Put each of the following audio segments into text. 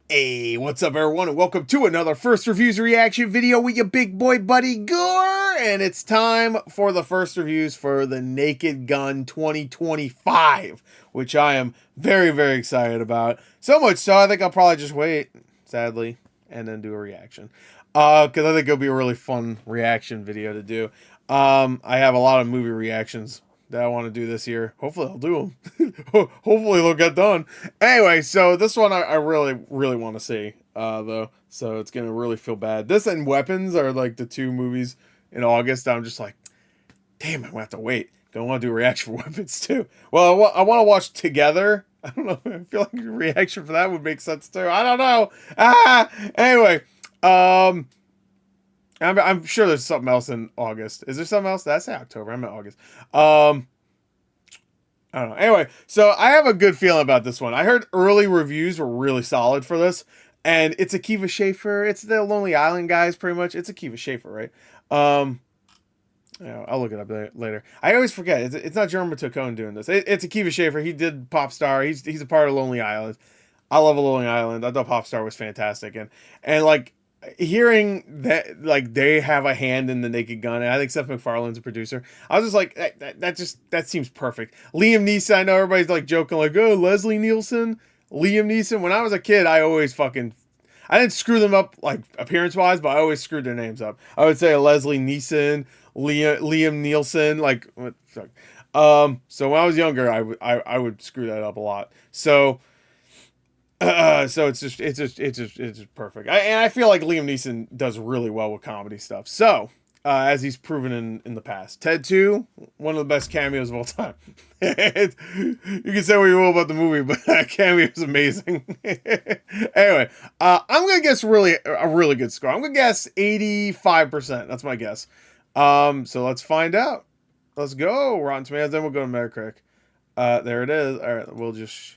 Hey, what's up everyone, and welcome to another First Reviews reaction video with your big boy buddy Gore, and it's time for the first reviews for the Naked Gun 2025, which I am very, very excited about. So much so, I think I'll probably just wait, sadly, and then do a reaction. Because I think it'll be a really fun reaction video to do. I have a lot of movie reactions that I want to do this year. Hopefully I'll do them. Hopefully they'll get done. Anyway, so this one I really, really want to see, though. So it's going to really feel bad. This and Weapons are like the two movies in August. I'm just like, damn, I'm going to have to wait. I want to do a reaction for Weapons too. Well, I want to watch Together. I don't know. I feel like a reaction for that would make sense too. I don't know. Anyway, I'm sure there's something else in August. Is there something else? That's October. I'm in August. I don't know. Anyway, so I have a good feeling about this one. I heard early reviews were really solid for this, and it's Akiva Schaffer. It's the Lonely Island guys, pretty much. It's Akiva Schaffer, right? I'll look it up later. I always forget. It's not Jerome Tacone doing this. It's Akiva Schaffer. He did Pop Star. He's a part of Lonely Island. I love Lonely Island. I thought Pop Star was fantastic, and like, hearing that like they have a hand in the Naked Gun, and I think Seth MacFarlane's a producer, I was just like, that seems perfect. Liam Neeson, I know everybody's like joking like, oh, Leslie Nielsen, Liam Neeson. When I was a kid, I didn't screw them up like appearance wise, but I always screwed their names up. I would say Leslie Neeson, Liam Nielsen, like what fuck. So when I was younger, I would screw that up a lot. So it's just perfect. And I feel like Liam Neeson does really well with comedy stuff. So, as he's proven in the past. Ted 2, one of the best cameos of all time. You can say what you will about the movie, but that cameo is amazing. Anyway, I'm going to guess a really good score. I'm going to guess 85%. That's my guess. So let's find out. Let's go. Rotten Tomatoes, then we'll go to Metacritic. There it is. All right, we'll just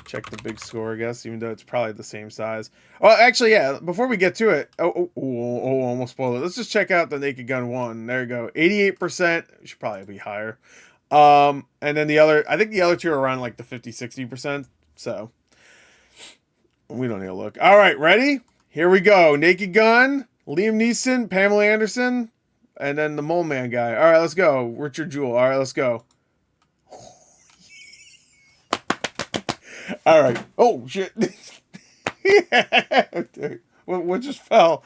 check the big score, I guess, even though it's probably the same size. Oh, actually, yeah, before we get to it, almost spoiled it. Let's just check out the Naked Gun 1. There you go. 88%. It should probably be higher. And then I think the other two are around like the 50-60%. So we don't need to look. All right, ready? Here we go. Naked Gun, Liam Neeson, Pamela Anderson, and then the Mole Man guy. All right, let's go. Richard Jewell. All right, let's go. All right. Oh shit! What just fell?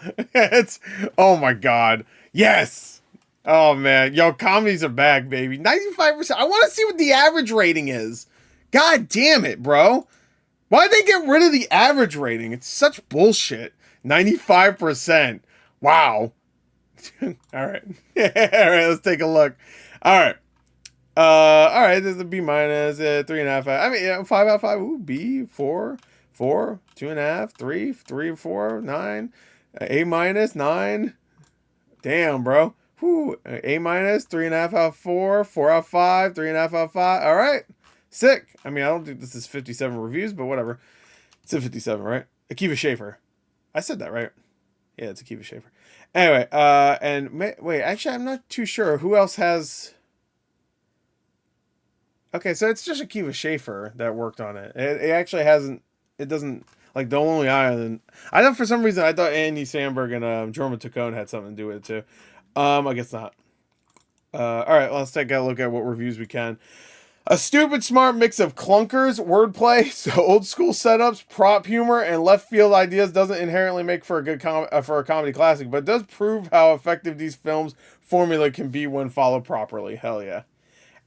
Oh my god! Yes! Oh man, yo, comedies are back, baby. 95%. I want to see what the average rating is. God damn it, bro! Why'd they get rid of the average rating? It's such bullshit. 95%. Wow. All right. All right. Let's take a look. All right. All right, there's a B minus, 3.5. I mean, yeah, 5 out of 5. Ooh, B, 4, 4, 2.5, 3, 3, 4, 9, A minus, 9. Damn, bro. Whew, A minus, 3.5 out of 4, 4 out of 5, 3.5 out of 5. All right, sick. I mean, I don't think this is 57 reviews, but whatever. It's a 57, right? Akiva Schaffer. I said that right. Yeah, it's Akiva Schaffer. Anyway, wait, actually, I'm not too sure who else has. Okay, so it's just Akiva Schaffer that worked on it. It actually hasn't. It doesn't like the Lonely Island. I thought for some reason I thought Andy Samberg and Jorma Taccone had something to do with it too. I guess not. All right, let's take a look at what reviews we can. A stupid smart mix of clunkers, wordplay, so old school setups, prop humor, and left field ideas doesn't inherently make for a good for a comedy classic, but does prove how effective these films' formula can be when followed properly. Hell yeah.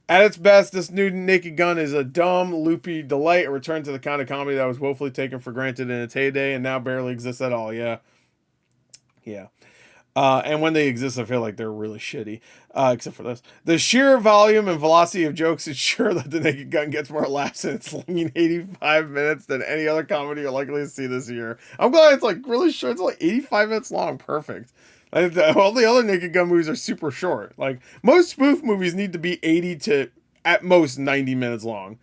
At its best, this new Naked Gun is a dumb, loopy delight, a return to the kind of comedy that was woefully taken for granted in its heyday and now barely exists at all. Yeah. Yeah. And when they exist, I feel like they're really shitty, except for this. The sheer volume and velocity of jokes ensure that the Naked Gun gets more laughs in its long 85 minutes than any other comedy you're likely to see this year. I'm glad it's like really short. It's like 85 minutes long. Perfect. All the other Naked Gun movies are super short. Like, most spoof movies need to be 80 to, at most, 90 minutes long.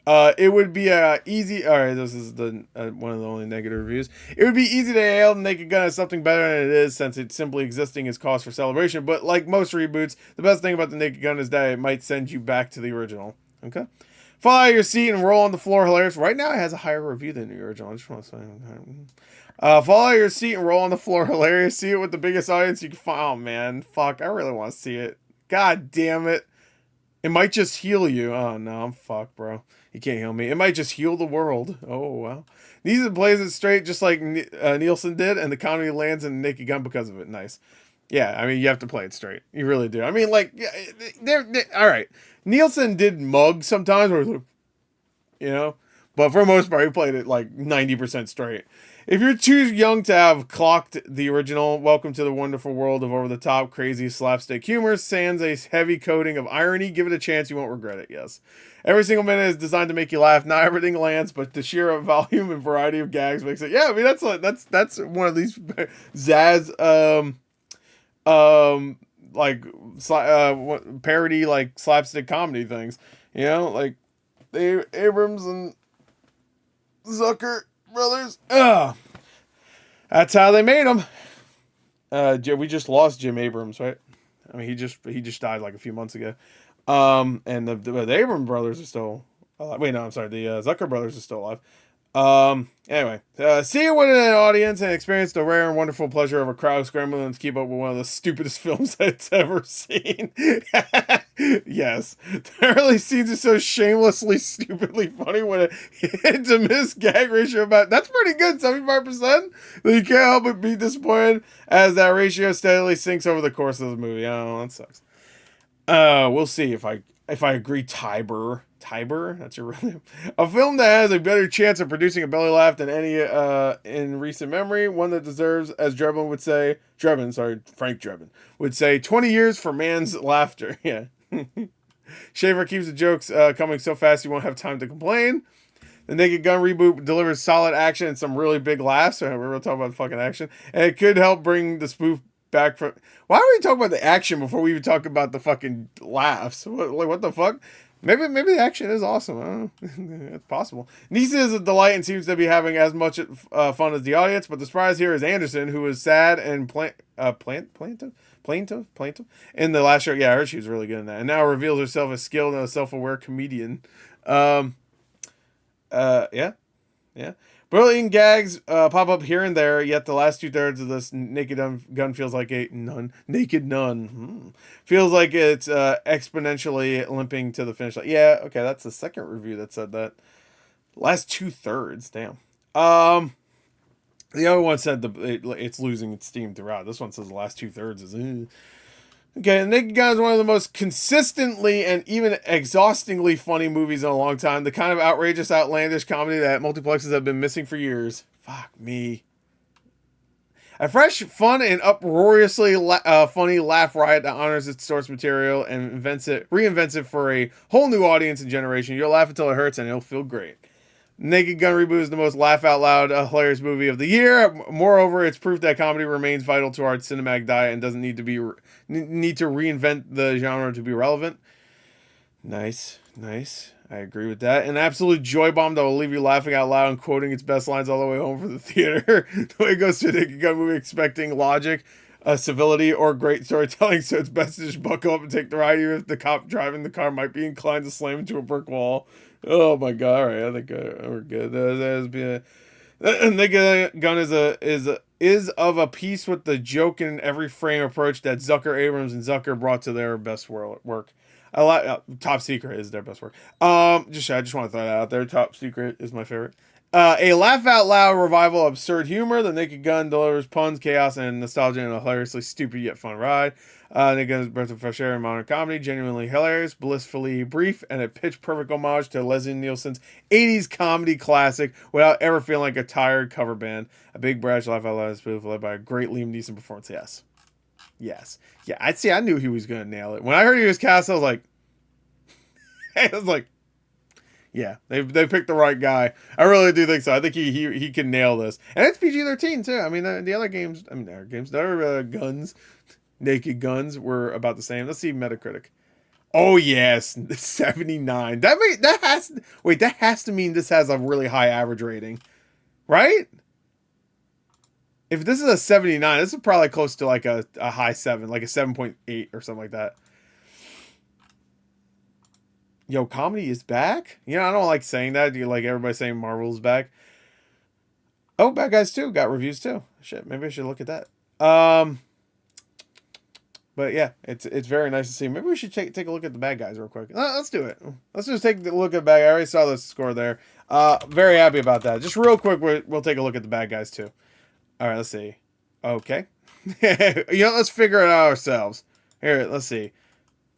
It would be easy. All right, this is the one of the only negative reviews. It would be easy to hail the Naked Gun as something better than it is, since it's simply existing as cause for celebration. But like most reboots, the best thing about the Naked Gun is that it might send you back to the original. Okay. Fall out of your seat and roll on the floor. Hilarious. Right now, it has a higher review than the original. I just want to say. Fall out of your seat and roll on the floor. Hilarious. See it with the biggest audience you can find. Oh, man. Fuck. I really want to see it. God damn it. It might just heal you. Oh, no. I'm fucked, bro. You can't heal me. It might just heal the world. Oh, well. Neeson plays it straight just like Nielsen did, and the comedy lands in Naked Gun because of it. Nice. Yeah, I mean, you have to play it straight. You really do. I mean, like, they're all right. Nielsen did mug sometimes, where, you know, but for the most part, he played it like 90% straight. If you're too young to have clocked the original, welcome to the wonderful world of over-the-top, crazy slapstick humor. Sans a heavy coating of irony. Give it a chance, you won't regret it. Yes, every single minute is designed to make you laugh. Not everything lands, but the sheer volume and variety of gags makes it. Yeah, I mean that's one of these Zaz like parody like slapstick comedy things. You know, like the Abrams and Zucker brothers. That's how they made them. We just lost Jim Abrams, right? I mean, he just died like a few months ago. And the Abrams brothers are still alive. Wait, no, I'm sorry. The Zucker brothers are still alive. Anyway, see it with an audience and experience the rare and wonderful pleasure of a crowd scrambling to keep up with one of the stupidest films it's ever seen. Yes, the early scenes are so shamelessly, stupidly funny when it hits a miss gag ratio about that's pretty good, 75%. You can't help but be disappointed as that ratio steadily sinks over the course of the movie. Oh, that sucks. We'll see if I agree. Tiber, that's your real name. A film that has a better chance of producing a belly laugh than any in recent memory. One that deserves, as Frank Drebin would say, 20 years for man's laughter. Yeah. Schaefer keeps the jokes coming so fast you won't have time to complain. The Naked Gun reboot delivers solid action and some really big laughs. So we're going to talk about fucking action. And it could help bring the spoof back from... Why are we talking about the action before we even talk about the fucking laughs? What the fuck? Maybe the action is awesome. I don't know. It's possible. Neeson is a delight and seems to be having as much fun as the audience, but the surprise here is Anderson, who was sad and plaintive in the last show. Yeah, I heard she was really good in that. And now reveals herself as skilled and a self-aware comedian. Yeah. Brilliant gags pop up here and there, yet the last 2/3 of this Naked Gun feels like a naked nun. Feels like it's exponentially limping to the finish line. Yeah, okay, that's the second review that said that. Last 2/3, damn. The other one said it's losing its steam throughout. This one says the last 2/3 is. Okay, Naked Gun is one of the most consistently and even exhaustingly funny movies in a long time. The kind of outrageous, outlandish comedy that multiplexes have been missing for years. Fuck me. A fresh, fun, and uproariously funny laugh riot that honors its source material and reinvents it for a whole new audience and generation. You'll laugh until it hurts and it'll feel great. Naked Gun reboot is the most laugh-out-loud, hilarious movie of the year. Moreover, it's proof that comedy remains vital to our cinematic diet and doesn't need to reinvent the genre to be relevant. Nice. I agree with that. An absolute joy bomb that will leave you laughing out loud and quoting its best lines all the way home from the theater. The way it goes to a Naked Gun movie expecting logic, civility, or great storytelling, so it's best to just buckle up and take the ride, even if the cop driving the car might be inclined to slam into a brick wall. Oh my god! All right, I think we're good. Naked Gun is of a piece with the joke in every frame approach that Zucker, Abrams, and Zucker brought to their best work. I like Top Secret is their best work. I just want to throw that out there. Top Secret is my favorite. A laugh out loud revival of absurd humor. The Naked Gun delivers puns, chaos, and nostalgia in a hilariously stupid yet fun ride. Naked Gun is breath of fresh air in modern comedy, genuinely hilarious, blissfully brief, and a pitch-perfect homage to Leslie Nielsen's 80s comedy classic without ever feeling like a tired cover band. A big brash laugh out loud spoof led by a great Liam Neeson performance. Yes. Yeah, I knew he was going to nail it. When I heard he was cast, I was like, yeah, they picked the right guy. I really do think so. I think he can nail this. And it's PG-13 too. I mean, the other games, the other guns, Naked Guns were about the same. Let's see Metacritic. Oh yes, 79. That has to mean this has a really high average rating, right? If this is a 79, this is probably close to like a high 7, like a 7.8 or something like that. Yo, comedy is back? You know, I don't like saying that. You like everybody saying Marvel's back. Oh, Bad Guys 2 got reviews too. Shit, maybe I should look at that. Um, but yeah, it's very nice to see. Maybe we should take a look at the Bad Guys real quick. Let's do it. Let's just take a look at Bad Guys. I already saw the score there. Very happy about that. Just real quick, we'll take a look at the Bad Guys too. All right, let's see. Okay. Let's figure it out ourselves. Here, let's see.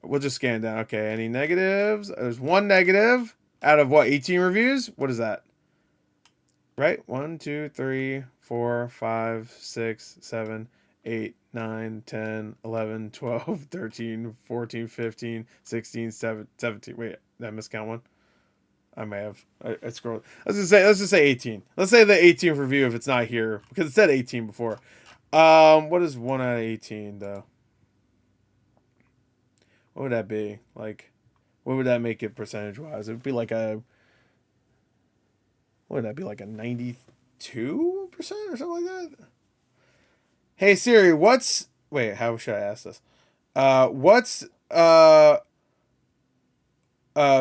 We'll just scan down. Okay, any negatives? There's one negative out of what, 18 reviews? What is that? Right? 1, 2, 3, 4, 5, 6, 7, 8, 9, 10, 11, 12, 13, 14, 15, 16, 17. Wait, did I miscount one? I may have. I scrolled. Let's just say 18. Let's say the 18th review if it's not here because it said 18 before. What is 1 out of 18 though? What would that be? Like, what would that make it percentage wise? It would be like a. What would that be, like a 92% or something like that? Hey Siri, what's wait? How should I ask this? What's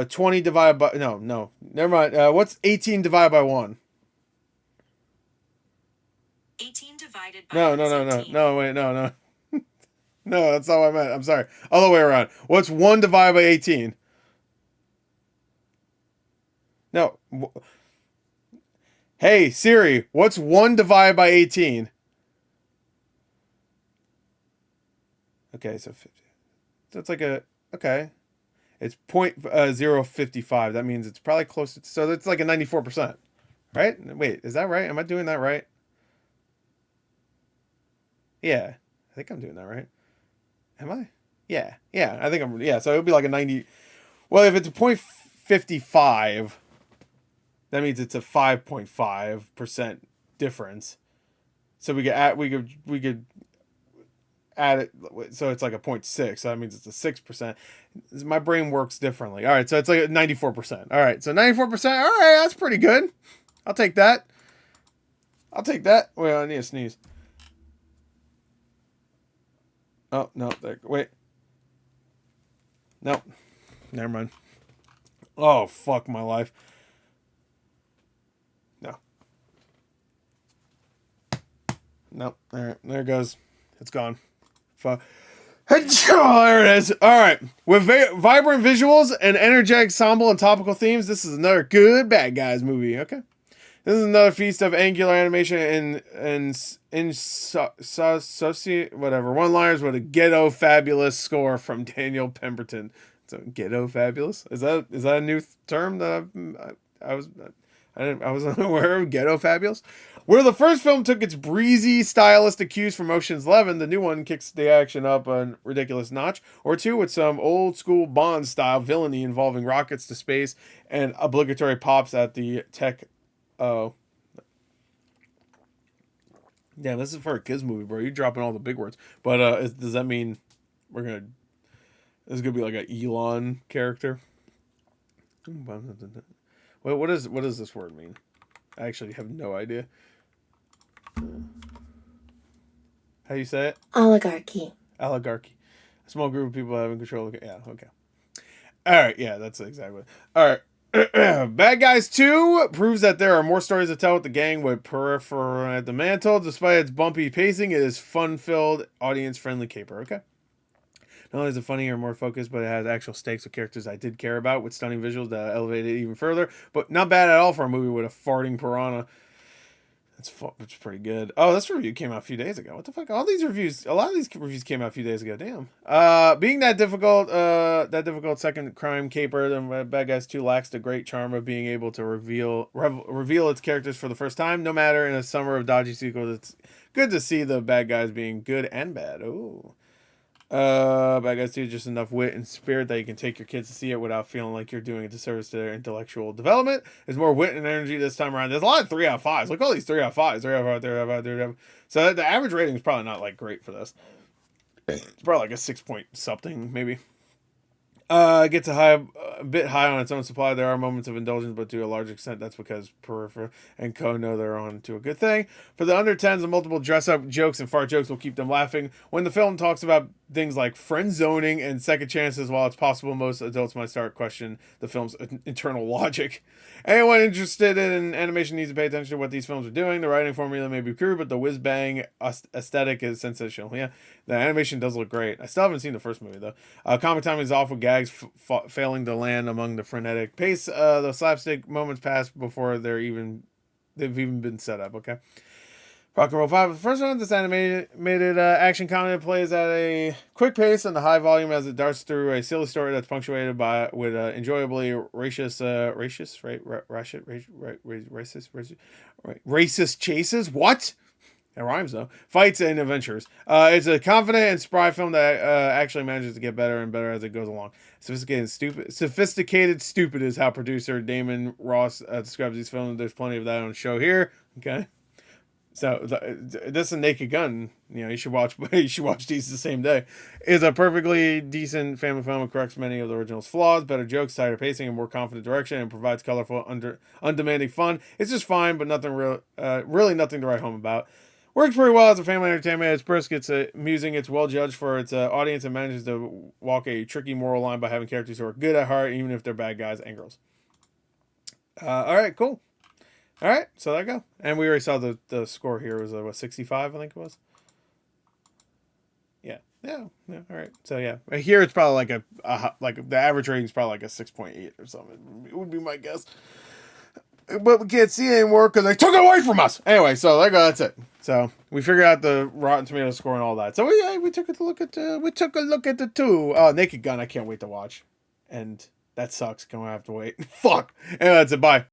20 divided by no never mind. What's 18 divided by 1? 18 divided by No, wait, no. No, that's not what I meant. I'm sorry. Other way around. What's 1 divided by 18? No. Hey, Siri, what's 1 divided by 18? Okay, so 50. So it's like a, okay. It's 0.055. That means it's probably close to, so it's like a 94%. Right? Wait, is that right? Am I doing that right? Yeah. I think I'm doing that right. Am I? Yeah. Yeah, I think I'm, yeah, so it would be like a 90. Well, if it's a 0.55, that means it's a 5.5% difference. So we could add it, so it's like a 0.6. So that means it's a 6%. My brain works differently. All right, so it's like 94%. All right, so 94%. All right, that's pretty good. I'll take that. Wait, I need to sneeze. Oh no, wait. Nope. Never mind. Oh fuck my life. No. Nope. All right, there it goes. It's gone. Fuck. There it is. All right. With vibrant visuals and energetic ensemble and topical themes, this is another good Bad Guys movie. Okay. This is another feast of angular animation whatever one-liners with a ghetto fabulous score from Daniel Pemberton. So ghetto fabulous, is that a new term that I wasn't aware of? Ghetto fabulous. Where the first film took its breezy stylistic cues from Ocean's 11, the new one kicks the action up a ridiculous notch or two with some old school Bond style villainy involving rockets to space and obligatory pops at the tech. Oh. Damn, this is for a kids movie, bro. You're dropping all the big words. But does that mean this is gonna be like an Elon character? Wait, what does this word mean? I actually have no idea. How do you say it? Oligarchy. Oligarchy. A small group of people having control. Yeah, okay. All right, yeah, that's exactly. All right. Bad Guys 2 proves that there are more stories to tell with the gang with Peripheral at the mantle. Despite its bumpy pacing, it is fun-filled, audience-friendly caper. Okay. Not only is it funnier, more focused, but it has actual stakes with characters I did care about with stunning visuals that elevate it even further. But not bad at all for a movie with a farting piranha. It's pretty good. Oh, this review came out a few days ago. What the fuck? A lot of these reviews came out a few days ago. Damn. Being that difficult second crime caper, the Bad Guys 2 lacks the great charm of being able to reveal its characters for the first time. No matter in a summer of dodgy sequels, it's good to see the bad guys being good and bad. Ooh. Bad Guys 2 is just enough wit and spirit that you can take your kids to see it without feeling like you're doing a disservice to their intellectual development. There's more wit and energy this time around. There's a lot of 3 out of 5s. Look at all these 3 out of 5s. 3 out of 5, 3 out of 5, 3 out of 5. So the average rating is probably not like great for this. It's probably like a 6 point something, maybe. It gets a bit high on its own supply. There are moments of indulgence, but to a large extent, that's because Peripheral and Co know they're on to a good thing. For the under 10s, the multiple dress-up jokes and fart jokes will keep them laughing. When the film talks about things like friend zoning and second chances. While it's possible most adults might start question the film's internal logic. Anyone interested in animation needs to pay attention to what these films are doing. The writing formula may be crude, but the whiz bang aesthetic is sensational. Yeah, the animation does look great. I still haven't seen the first movie though. Comic timing is off with gags failing to land among the frenetic pace. The slapstick moments pass before they've even been set up. Okay. Rock and Roll 5. The first one, this animated action comedy plays at a quick pace and a high volume as it darts through a silly story that's punctuated with enjoyably racist chases. What? That rhymes though. Fights and adventures. It's a confident and spry film that actually manages to get better and better as it goes along. Sophisticated stupid is how producer Damon Ross describes these films. There's plenty of that on the show here. Okay. So this is a Naked Gun. You know, you should watch. You should watch these the same day. Is a perfectly decent family film. It corrects many of the original's flaws, better jokes, tighter pacing, and more confident direction, and provides colorful, undemanding fun. It's just fine, but nothing really nothing to write home about. Works pretty well as a family entertainment. It's brisk. It's amusing. It's well judged for its audience and manages to walk a tricky moral line by having characters who are good at heart, even if they're bad guys and girls. All right, cool. All right, so there you go. And we already saw the score here was what 65, I think it was. Yeah. All right. So yeah, here it's probably like the average rating is probably like a 6.8 or something. It would be my guess. But we can't see it anymore because they took it away from us. Anyway, so there you go. That's it. So we figured out the Rotten Tomatoes score and all that. So we took a look at the two. Naked Gun. I can't wait to watch, and that sucks. Gonna have to wait. Fuck. Anyway, that's it. Bye.